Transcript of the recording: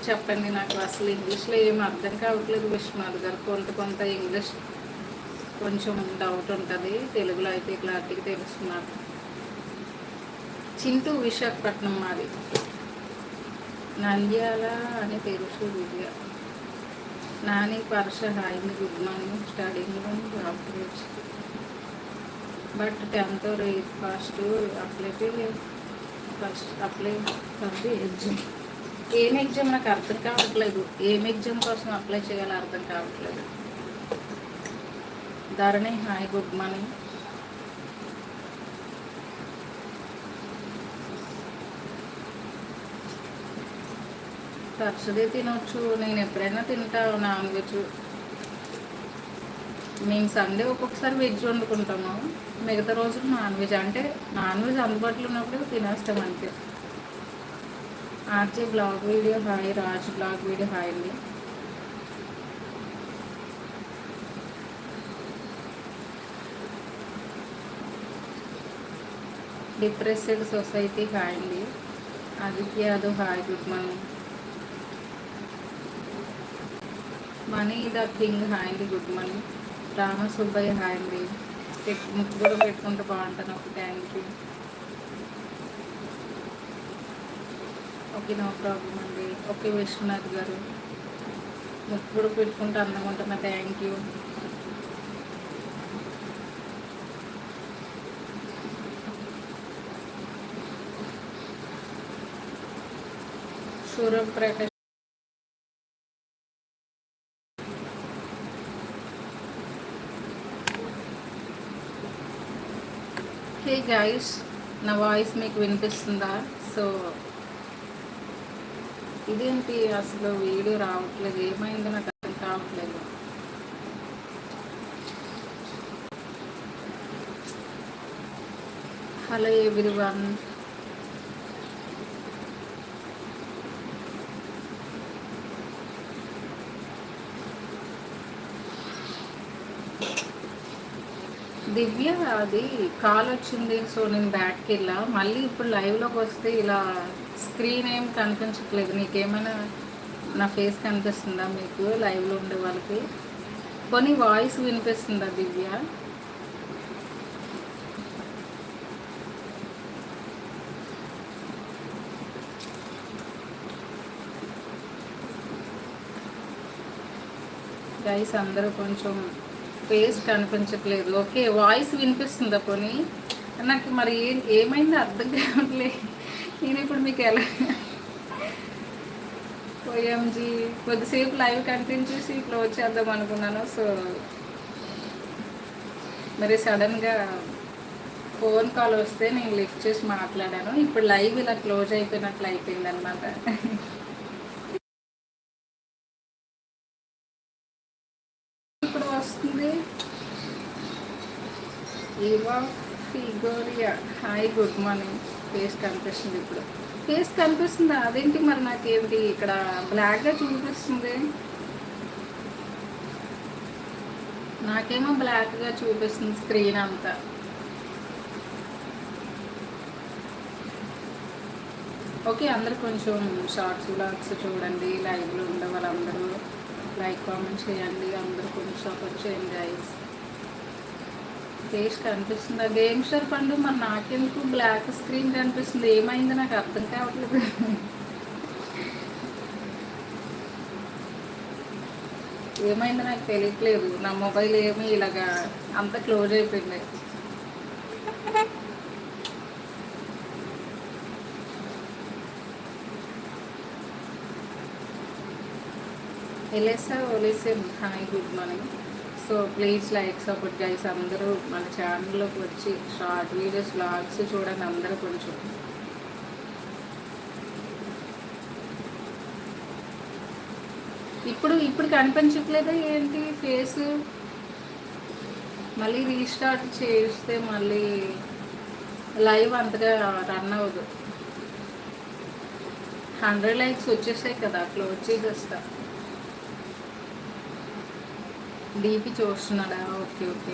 చెప్పండి. నాకు అసలు ఇంగ్లీష్లో ఏం అర్థం కావట్లేదు విశ్వనాథ్ గారు. కొంత ఇంగ్లీష్ కొంచెం డౌట్ ఉంటుంది, తెలుగులో అయితే క్లారిటీగా తెలుస్తున్నారు. చింటూ విశాఖపట్నం మాది. నంద్యాల అని తెలుసు. విద్య నాని పర్ష hi, good morning. Studying updates but 10th or 8th first apply for the exam. ఏం ఎగ్జామ్ నాకు అర్థం కావట్లేదు. ఏం ఎగ్జామ్ కోసం అప్లై చేయాలో అర్థం కావట్లేదు. Dharani hi, good morning. తరచుదే తినొచ్చు. నేను ఎప్పుడైనా తింటా నాన్ వెజ్. మేము సండే ఒక్కొక్కసారి వెజ్ వండుకుంటాము, మిగతా రోజులు నాన్ వెజ్. అంటే నాన్ వెజ్ అందుబాటులో ఉన్నప్పుడు తినేస్తాం అంతే. RJ blog video hi, Raj blog video hi అండి. డిప్రెస్డ్ సొసైటీ హాయ్ అండి. Aditya Yadav hi, good morning. Money the king hi అండి, గుడ్ మార్నింగ్. రామసుబ్బయ్య హాయ్ అండి. ముక్కు కూడా పెట్టుకుంటే బాగుంటాను. Okay, thank you. Okay, no problem అండి. ఓకే విశ్వనాథ్ గారు, ముక్కు కూడా పెట్టుకుంటే అందంగా ఉంటున్నా. Thank you. Suryaprakash hey guys, నా వాయిస్ మీకు వినిపిస్తుందా? సో ఇదేంటి అసలు వీడియో రావట్లేదు, ఏమైందో నాకు అర్థం కావట్లేదు. హలో ఎవ్రీవన్, దివ్య అది కాల్ వచ్చింది. సో నేను బ్యాక్కి వెళ్ళా. మళ్ళీ ఇప్పుడు లైవ్లోకి వస్తే ఇలా స్క్రీన్ ఏం కనిపించట్లేదు. నీకేమైనా నా ఫేస్ కనిపిస్తుందా మీకు లైవ్లో ఉండే వాళ్ళకి? కొన్ని వాయిస్ వినిపిస్తుందా దివ్య? గైస్ అందరూ కొంచెం ఫేస్ కనిపించట్లేదు. ఓకే, వాయిస్ వినిపిస్తుందా పోనీ? నాకు మరి ఏమైందో అర్థం కావట్లేదు. నేను ఇప్పుడు మీకు ఎలా ఓఎంజీ కొద్దిసేపు లైవ్ కంటిన్యూ చేసి క్లోజ్ చేద్దాం అనుకున్నాను. సో మరి సడన్గా ఫోన్ కాల్ వస్తే నేను లిఫ్ట్ చేసి మాట్లాడాను. ఇప్పుడు లైవ్ ఇలా క్లోజ్ అయిపోయినట్లు అయిపోయింది అనమాట. ఇప్పుడు వస్తుంది ఇవా ఫిగోరియా హాయ్, గుడ్ మార్నింగ్. ఫేస్ కనిపిస్తుంది. ఇప్పుడు ఫేస్ కనిపిస్తుందా? అదేంటి మరి నాకేమిటి ఇక్కడ బ్లాక్గా చూపిస్తుంది? నాకేమో బ్లాక్గా చూపిస్తుంది స్క్రీన్ అంతా. ఓకే, అందరు కొంచెం షార్ట్స్ బ్లాగ్స్ చూడండి. లైవ్లో ఉండే వాళ్ళందరూ లైక్ కామెంట్ చేయండి. అందరూ కొంచెం సపోర్ట్ చేయండి గైస్. ఫేస్ కనిపిస్తుంది. గేమ్ స్టార్ పండు మరి నాకెందుకు బ్లాక్ స్క్రీన్ కనిపిస్తుంది? ఏమైంది నాకు అర్థం కావట్లేదు. ఏమైందో నాకు తెలియట్లేదు. నా మొబైల్ ఏమి ఇలాగా అంత క్లోజ్ అయిపోయింది. ఎలేసా ఒలేసేం hi, good morning. So please like support guys. అందరూ మన ఛానల్లోకి వచ్చి షార్ట్ వీడియోస్ వ్లాగ్స్ చూడండి అందరూ కొంచెం. ఇప్పుడు కనిపించట్లేదా ఏంటి ఫేస్? మళ్ళీ రీస్టార్ట్ చేస్తే మళ్ళీ లైవ్ అంతగా రన్ అవ్వదు. 100 లైక్స్ వచ్చేసాయి కదా, క్లోజ్ చేసేస్తా. డీపీ చూస్తున్నాడా? Okay okay.